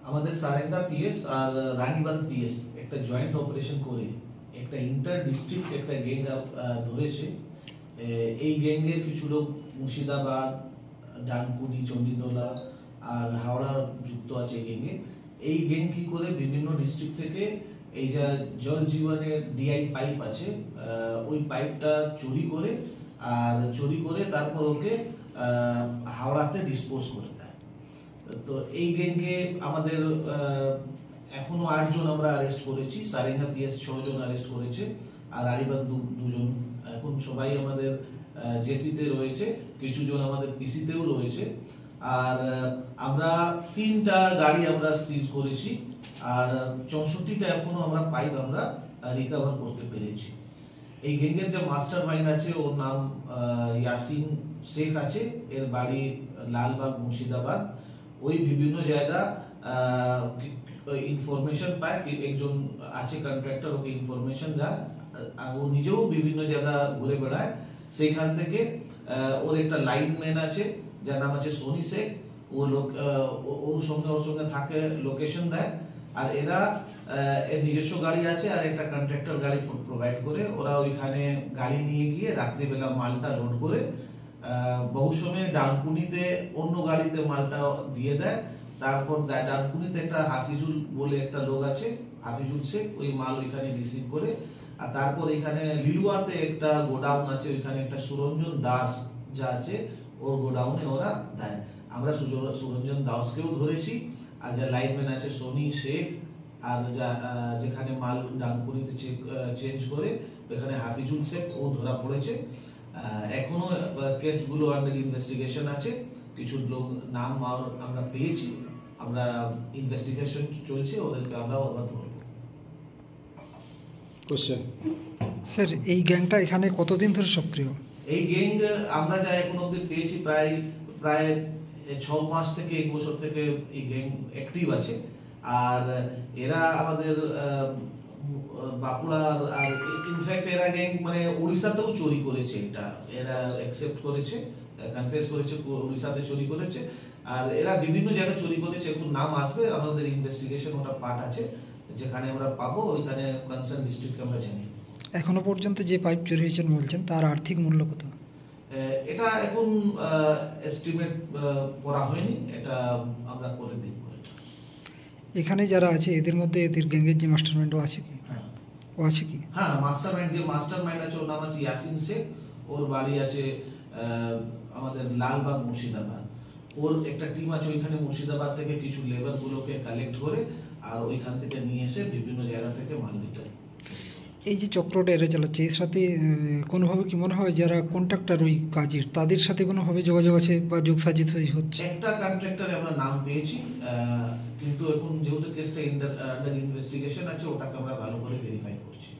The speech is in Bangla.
আমাদের সারেঙ্গা পিএস আর রানীবাঁধ পিএস একটা জয়েন্ট অপারেশন করে একটা ইন্টার ডিস্ট্রিক্ট একটা গ্যাং ধরেছে। এই গ্যাংয়ের কিছু লোক মুর্শিদাবাদ, ডানকুনি, চণ্ডীতলা আর হাওড়া যুক্ত আছে গ্যাংয়ে। এই গ্যাং কি করে বিভিন্ন ডিস্ট্রিক্ট থেকে এই যা জল জীবনের ডিআই পাইপ আছে ওই পাইপটা চুরি করে তারপর ওকে হাওড়াতে ডিসপোজ করে দেয়। তো এই গ্যাংকে আমাদের এখনো 8 জন আমরা অ্যারেস্ট করেছি। সারেঙ্গা পিএস 6 জন অ্যারেস্ট করেছে আর রানীবাঁধ 2 জন। এখন সবাই আমাদের জেসিতে রয়েছে, কিছু জন আমাদের পিসিতেও রয়েছে। আর আমরা 3টা গাড়ি আমরা সিজ করেছি আর 64টা এখনো আমরা পাইপ আমরা রিকভার করতে পেরেছি। এই গ্যাংয়ের যে মাস্টার মাইন্ড আছে ওর নাম ইয়াসিন শেখ আছে, এর বাড়ি লালবাগ, মুর্শিদাবাদ। ওই বিভিন্ন জায়গা ইনফরমেশন পায়, একজন আছে কন্ট্রাক্টর, ওকে ইনফরমেশন দেয় আর ও নিজেও বিভিন্ন জায়গা ঘুরে বেড়ায়। সেইখান থেকে ওর একটা লাইনম্যান আছে যার নাম আছে সোনি শেখ, ওর সঙ্গে থাকে, লোকেশন দেয়। আর এরা এর নিজস্ব গাড়ি আছে আর একটা কন্ট্রাক্টর গাড়ি প্রোভাইড করে। ওরা ওইখানে গাড়ি নিয়ে গিয়ে রাত্রিবেলা মালটা লোড করে বহু সময় ডানকুনিতে অন্য গাড়িতে মালটা দিয়ে দেয়। তারপর ডানকুনিতে একটা হাফিজুল বলে একটা লোক আছে, হাফিজুল শেখ, ওই মাল ওইখানে রিসিভ করে। আর তারপর এখানে লিলুয়াতে একটা গোডাউন আছে, ওইখানে একটা সুরঞ্জন দাস যা আছে ওর গোডাউনে ওরা দেয়। আমরা সুরঞ্জন দাসকেও ধরেছি আর যা লাইনম্যান আছে সোনি শেখ, আর যেখানে মাল ডানকুনিতে চেঞ্জ করে ওখানে হাফিজুল শেখ, ও ধরা পড়েছে। এখনো কেসগুলো আন্ডার ইনভেস্টিগেশন আছে, কিছু লোক নাম আমরা পেয়েছি, আমরা ইনভেস্টিগেশন চলছে, ওদেরকে আমরা আবার ধরব। কোশ্চেন স্যার, এই গ্যাংটা এখানে কতদিন ধরে সক্রিয়? এই গ্যাং আমরা যা এখন অবধি পেয়েছি প্রায় 6 মাস থেকে 1 বছর থেকে এই গ্যাং অ্যাক্টিভ আছে। আর এরা আমাদের বাঁকুড়ার আর ইনফ্যাক্ট এরা গ্যাং মানে উড়িষ্যাতেও চুরি করেছে। এটা এরা অ্যাকসেপ্ট করেছে, কনফেস করেছে উড়িষ্যাতে চুরি করেছে। আর এরা বিভিন্ন জায়গায় চুরি করেছে, এখন নাম আসবে, আমাদের ইনভেস্টিগেশন ওটা পার্ট আছে, যেখানে আমরা পাবো ওইখানে কনসার্ন ডিস্ট্রিক্টকে আমরা জানিয়ে। এখনো পর্যন্ত যে পাইপ চুরি হয়েছেন বলছেন, তার আর্থিক মূল্য কত? এটা এখন এস্টিমেট করা হয়নি, এটা আমরা করে দেখব। এখানে যারা আছে এদের মধ্যে এদের গ্যাংয়ের যে মাস্টারমাইন্ড ও আছে কি? ও আছে কি? হ্যাঁ, মাস্টারমাইন্ড আছে, ওর নাম আছে ইয়াসিন শেখ, ওর বাড়ি আছে আমাদের লালবাগ, মুর্শিদাবাদ। ওর একটা টিম আছে ওইখানে মুর্শিদাবাদ থেকে কিছু লেবারগুলোকে কালেক্ট করে আর ওইখান থেকে নিয়ে এসে বিভিন্ন জায়গা থেকে মাল নিতে। এই যে চক্রটা এরা চালাচ্ছে, এর সাথে কোনোভাবে কি মনে হয় যারা কন্ট্রাক্টর ওই কাজের, তাদের সাথে কোনোভাবে যোগাযোগ আছে বা যোগসাজিত হচ্ছে? একটা কন্ট্রাক্টরে আমরা নাম পেয়েছি, কিন্তু এখন যেহেতু কেসটা আন্ডার ইনভেস্টিগেশন আছে, ওটাকে আমরা ভালো করে ভেরিফাই করছি।